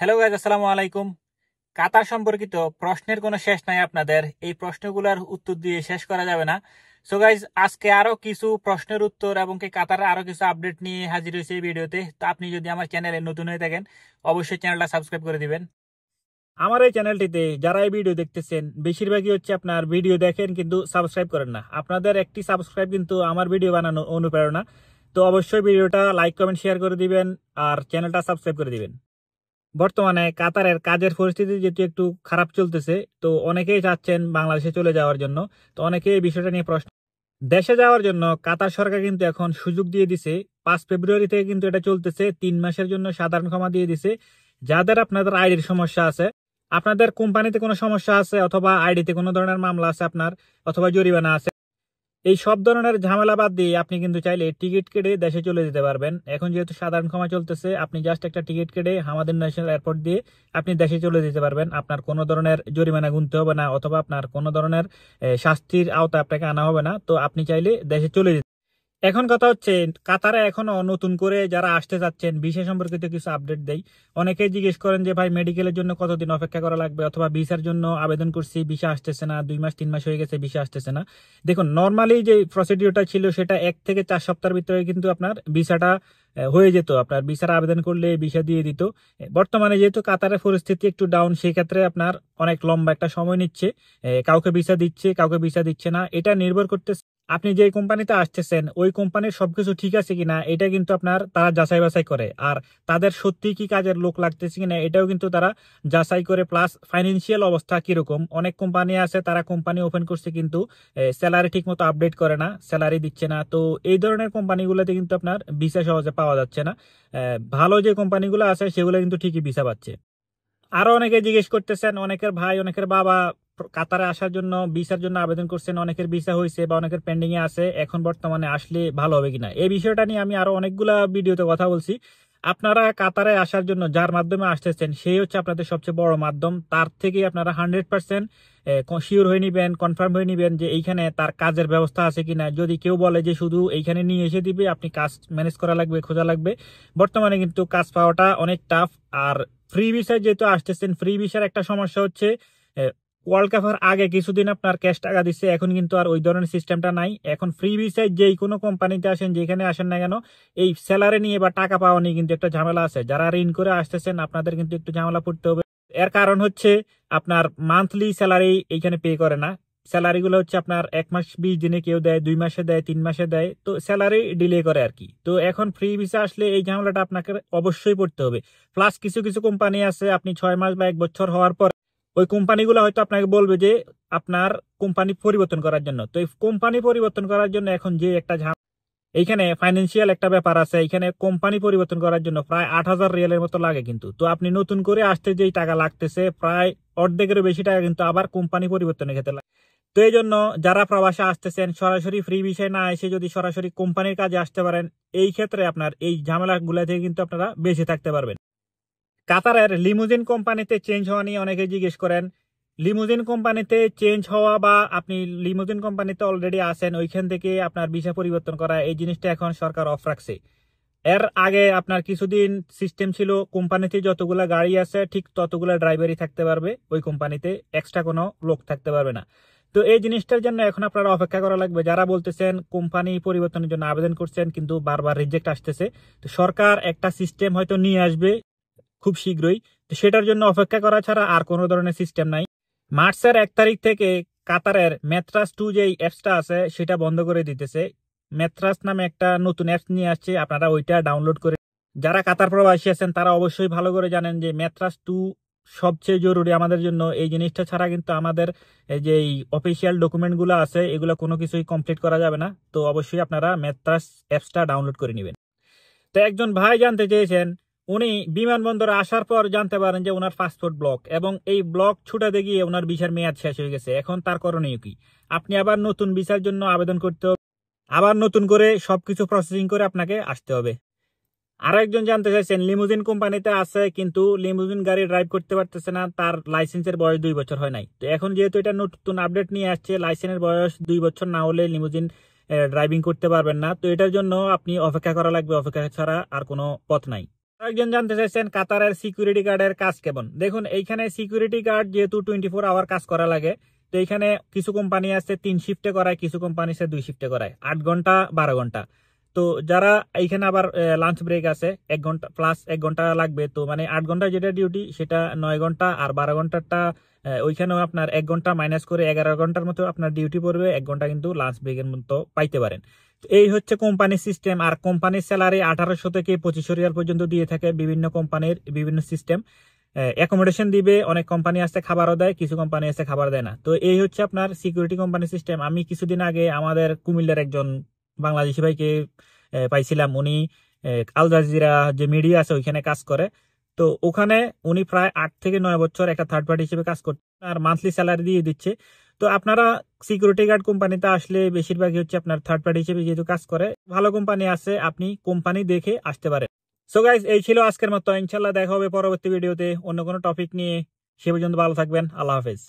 Hello guys, আসসালামু আলাইকুম। কাতার সম্পর্কিত প্রশ্নের কোনো শেষ নাই। আপনাদের এই প্রশ্নগুলোর উত্তর দিয়ে শেষ করা যাবে না। সো গাইজ, আজকে আরো কিছু প্রশ্নের উত্তর এবং কি কাতারের আরো কিছু আপডেট নিয়ে হাজির হয়েছে এই ভিডিওতে। তো আপনি যদি আমার চ্যানেলে নতুন হয়ে থাকেন, অবশ্যই চ্যানেলটা সাবস্ক্রাইব করে দিবেন। আমার এই চ্যানেলটিতে যারা এই ভিডিও দেখতেছেন বেশিরভাগই হচ্ছে আপনার ভিডিও দেখেন কিন্তু সাবস্ক্রাইব করেন না। আপনাদের একটি সাবস্ক্রাইব কিন্তু আমার ভিডিও বানানো অনুপ্রেরণা। তো অবশ্যই ভিডিওটা লাইক কমেন্ট শেয়ার করে দিবেন আর চ্যানেলটা সাবস্ক্রাইব করে দিবেন। বর্তমানে কাতারের কাজের পরিস্থিতি যেহেতু একটু খারাপ চলতেছে, তো অনেকেই চাচ্ছেন বাংলাদেশে চলে যাওয়ার জন্য। তো অনেকেই এই বিষয়টা নিয়ে প্রশ্ন, দেশে যাওয়ার জন্য কাতার সরকার কিন্তু এখন সুযোগ দিয়ে দিছে। 5 ফেব্রুয়ারি থেকে কিন্তু এটা চলতেছে, 3 মাসের জন্য সাধারণ ক্ষমা দিয়ে দিছে। যাদের আপনাদের আইডির সমস্যা আছে, আপনাদের কোম্পানিতে কোনো সমস্যা আছে অথবা আইডিতে কোনো ধরনের মামলা আছে আপনার, অথবা জরিমানা আছে, এই সব ধরনের ঝামেলা বাদ দিয়ে আপনি কিন্তু চাইলে টিকিট কেটে দেশে চলে যেতে পারবেন। এখন যেহেতু সাধারণ ক্ষমা চলতেছে, আপনি জাস্ট একটা টিকিট কেটে হামাদ ন্যাশনাল এয়ারপোর্ট দিয়ে আপনি দেশে চলে যেতে পারবেন। আপনার কোনো ধরনের জরিমানা গুনতে হবে না, অথবা আপনার কোনো ধরনের শাস্তির আওতায় আপনাকে আনা হবে না। তো আপনি চাইলে দেশে চলে যেতে। এখন কথা হচ্ছে, কাতারে এখনো নতুন করে যারা আসতে যাচ্ছেন ভিসা সম্পর্কিত কিছু আপডেট দেই। অনেকেই জিজ্ঞেস করেন যে ভাই, মেডিকেলের জন্য কতদিন অপেক্ষা করা লাগবে, অথবা ভিসার জন্য আবেদন করছি ভিসা আসতেছে না, 2 মাস 3 মাস হয়ে গেছে ভিসা আসতেছে না। দেখুন, নর্মালি যে প্রসিডিওরটা ছিল সেটা 1 থেকে 4 সপ্তাহের ভিতরে কিন্তু আপনার ভিসাটা হয়ে যেত। আপনার ভিসার আবেদন করলে ভিসা দিয়ে দিত। বর্তমানে যেহেতু কাতারের পরিস্থিতি একটু ডাউন, সেই ক্ষেত্রে আপনার অনেক লম্বা একটা সময় নিচ্ছে। কাউকে ভিসা দিচ্ছে, কাউকে ভিসা দিচ্ছে না। এটা নির্ভর করতে আপনি যে কোম্পানিতে আসতেছেন ওই কোম্পানির সবকিছু ঠিক আছে কিনা, এটা কিন্তু আপনার তারা যাচাই বাছাই করে। আর তাদের সত্যি কি কাজের লোক লাগতেছে কিনা এটাও কিন্তু তারা যাচাই করে। প্লাস ফাইন্যান্সিয়াল অবস্থা কিরকম, অনেক কোম্পানি আছে তারা কোম্পানি ওপেন করছে কিন্তু স্যালারি ঠিক মতো আপডেট করে না, স্যালারি দিচ্ছে না। তো এই ধরনের কোম্পানিগুলোতে কিন্তু আপনার ভিসা সহজে পাওয়া যাচ্ছে না। ভালো যে কোম্পানিগুলো আছে সেগুলো কিন্তু ঠিকই ভিসা পাচ্ছে। আরো অনেকে জিজ্ঞেস করতেছেন, অনেকের ভাই অনেকের বাবা কাতারে আসার জন্য ভিসার জন্য আবেদন করছেন, অনেকের ভিসা হয়েছে বা অনেকের পেন্ডিং এ আছে, এখন বর্তমানে আসলে ভালো হবে কিনা। এই বিষয়টা নিয়ে আমি আরো অনেকগুলা ভিডিওতে কথা বলছি। আপনারা কাতারে আসার জন্য যার মাধ্যমে আসতেছেন সেই হচ্ছে আপনাদের সবচেয়ে বড় মাধ্যম। তার থেকে আপনারা 100% শিওর হয়ে নিবেন, কনফার্ম হয়ে নিবেন যে এইখানে তার কাজের ব্যবস্থা আছে কিনা। যদি কেউ বলে যে শুধু এইখানে নিয়ে এসে দিবে, আপনি কাজ ম্যানেজ করা লাগবে, খোঁজা লাগবে, বর্তমানে কিন্তু কাজ পাওয়াটা অনেক টাফ। আর ফ্রি ভিসায় যেহেতু আসতেছেন, ফ্রি ভিসার একটা সমস্যা হচ্ছে ওয়ার্ল্ড কাপের আগে কিছুদিন আপনার ক্যাশ টাকা দিচ্ছে, এখন কিন্তু আর ওই ধরনের সিস্টেমটা নাই। এখন ফ্রি ভিসায় যেই কোনো কোম্পানিতে আসেন, যেখানে আসেন না কেন, এই স্যালারি নিয়ে বা টাকা পাওয়া নিয়ে কিন্তু একটা ঝামেলা আছে। যারা ঋণ করে আসতেছেন আপনাদের কিন্তু একটু ঝামেলা পড়তে হবে। এর কারণ হচ্ছে আপনার মান্থলি স্যালারি এইখানে পে করে না। স্যালারি গুলো হচ্ছে আপনার 1 মাস 20 দিনে কেউ দেয়, 2 মাসে দেয়, 3 মাসে দেয়। তো স্যালারি ডিলে করে আর কি। তো এখন ফ্রি ভিসা আসলে এই ঝামেলাটা আপনাকে অবশ্যই পড়তে হবে। প্লাস কিছু কিছু কোম্পানি আছে আপনি 6 মাস বা 1 বছর হওয়ার পর ওই কোম্পানিগুলো হয়তো আপনাকে বলবে যে আপনার কোম্পানি পরিবর্তন করার জন্য। তো এই কোম্পানি পরিবর্তন করার জন্য এখন যে একটা এইখানে ফাইন্যান্সিয়াল একটা ব্যাপার আছে। এখানে কোম্পানি পরিবর্তন করার জন্য প্রায় 8,000 রিয়ালের মতো লাগে কিন্তু। তো আপনি নতুন করে আসতে যেই টাকা লাগতেছে প্রায় অর্ধেকেরও বেশি টাকা কিন্তু আবার কোম্পানি পরিবর্তনের ক্ষেত্রে লাগে। তো এই জন্য যারা প্রবাসে আসতেছেন, সরাসরি ফ্রি বিষয় না এসে যদি সরাসরি কোম্পানির কাজে আসতে পারেন, এই ক্ষেত্রে আপনার এই ঝামেলাগুলো থেকে কিন্তু আপনারা বেঁচে থাকতে পারবেন। কাতারের লিমুজিন কোম্পানিতে চেঞ্জ হওয়া নিয়ে অনেকে জিজ্ঞেস করেন। লিমুজিন কোম্পানিতে চেঞ্জ হওয়া বা আপনি লিমুজিন কোম্পানিতে অলরেডি আছেন, ওইখান থেকে আপনার ভিসা পরিবর্তন করা, এই জিনিসটা এখন সরকার অফ রাখছে। এর আগে আপনার কিছুদিন সিস্টেম ছিল কোম্পানিতে যতগুলা গাড়ি আছে ঠিক ততগুলা ড্রাইভারই থাকতে পারবে ওই কোম্পানিতে, এক্সট্রা কোনো লোক থাকতে পারবে না। তো এই জিনিসটার জন্য এখন আপনারা অপেক্ষা করা লাগবে। যারা বলতেছেন কোম্পানি পরিবর্তনের জন্য আবেদন করছেন কিন্তু বারবার রিজেক্ট আসতেছে, তো সরকার একটা সিস্টেম হয়তো নিয়ে আসবে খুব শীঘ্রই। তো সেটার জন্য অপেক্ষা করা ছাড়া আর কোনো ধরনের সিস্টেম নাই। মার্চের 1 তারিখ থেকে কাতারের মেট্রাস 2 যে অ্যাপসটা আছে সেটা বন্ধ করে দিতেছে। মেট্রাস নামে একটা নতুন অ্যাপস নিয়ে আসছে, আপনারা ওইটা ডাউনলোড করে, যারা কাতার প্রবাসী আছেন তারা অবশ্যই ভালো করে জানেন যে মেট্রাস 2 সবচেয়ে জরুরি আমাদের জন্য। এই জিনিসটা ছাড়া কিন্তু আমাদের এই যে অফিসিয়াল ডকুমেন্ট গুলো আছে এগুলো কোনো কিছুই কমপ্লিট করা যাবে না। তো অবশ্যই আপনারা মেট্রাস অ্যাপসটা ডাউনলোড করে নেবেন। তো একজন ভাই জানতে চেয়েছেন, উনি বিমানবন্দরে আসার পর জানতে পারেন যে ওনার পাসপোর্ট ব্লক, এবং এই ব্লক ছুটাতে গিয়ে ওনার ভিসার মেয়াদ শেষ হয়ে গেছে। এখন তার করণীয় কি? আপনি আবার নতুন ভিসার জন্য আবেদন করতে হবে, আবার নতুন করে সবকিছু প্রসেসিং করে আপনাকে আসতে হবে। আরো একজন জানতে চাইছেন, লিমুজিন কোম্পানিতে আছে কিন্তু লিমুজিন গাড়ি ড্রাইভ করতে পারতেছে না, তার লাইসেন্সের বয়স 2 বছর হয় নাই। তো এখন যেহেতু এটা নতুন আপডেট নিয়ে আসছে, লাইসেন্সের বয়স 2 বছর না হলে লিমুজিন ড্রাইভিং করতে পারবেন না। তো এটার জন্য আপনি অপেক্ষা করা লাগবে, অপেক্ষা ছাড়া আর কোনো পথ নাই। একজন জানতে চাইছেন কাতারের সিকিউরিটি গার্ডের কাজ কেমন। দেখুন এইখানে সিকিউরিটি গার্ড যেহেতু 24 আওয়ার কাজ করা লাগে, তো এইখানে কিছু কোম্পানি আছে 3 শিফটে করায়, কিছু কোম্পানি আছে 2 শিফটে করায়, 8 ঘন্টা 12 ঘন্টা। তো যারা এইখানে আবার লাঞ্চ ব্রেক আছে 1 ঘন্টা প্লাস 1 ঘন্টা লাগবে, তো মানে 8 ঘন্টা যেটা ডিউটি সেটা 9 ঘন্টা, আর 12 ঘন্টাটা ওইখানেও আপনার 1 ঘন্টা মাইনাস করে 11 ঘন্টার মতো আপনার ডিউটি পড়বে, 1 ঘন্টা কিন্তু লাঞ্চ ব্রেকের মতো পাইতে পারেন। এই হচ্ছে কোম্পানির সিস্টেম। আর কোম্পানির স্যালারি 1800 থেকে 2500 রিয়াল পর্যন্ত দিয়ে থাকে বিভিন্ন কোম্পানির বিভিন্ন সিস্টেম। অ্যাকোমোডেশন দিবে, অনেক কোম্পানি আছে খাবারও দেয়, কিছু কোম্পানি আছে খাবার দেয় না। তো এই হচ্ছে আপনার সিকিউরিটি কোম্পানি সিস্টেম। আমি কিছুদিন আগে আমাদের কুমিল্লার একজন বাংলাদেশি ভাইকে পাইছিলাম, উনি আল জাজিরা যে মিডিয়া আছে ওইখানে কাজ করে। তো ওখানে উনি প্রায় 8 থেকে 9 বছর একটা থার্ড পার্টি হিসেবে কাজ করছে, আর মান্থলি স্যালারি দিয়ে দিচ্ছে। তো আপনারা সিকিউরিটি গার্ড কোম্পানিতে আসলে বেশিরভাগই হচ্ছে আপনার থার্ড পার্টি হিসেবে যেহেতু কাজ করে, ভালো কোম্পানি আছে, আপনি কোম্পানি দেখে আসতে পারেন। সো গাইজ, এই ছিল আজকের মতো। ইনশাল্লাহ দেখা হবে পরবর্তী ভিডিওতে অন্য কোনো টপিক নিয়ে। সে পর্যন্ত ভালো থাকবেন। আল্লাহ হাফেজ।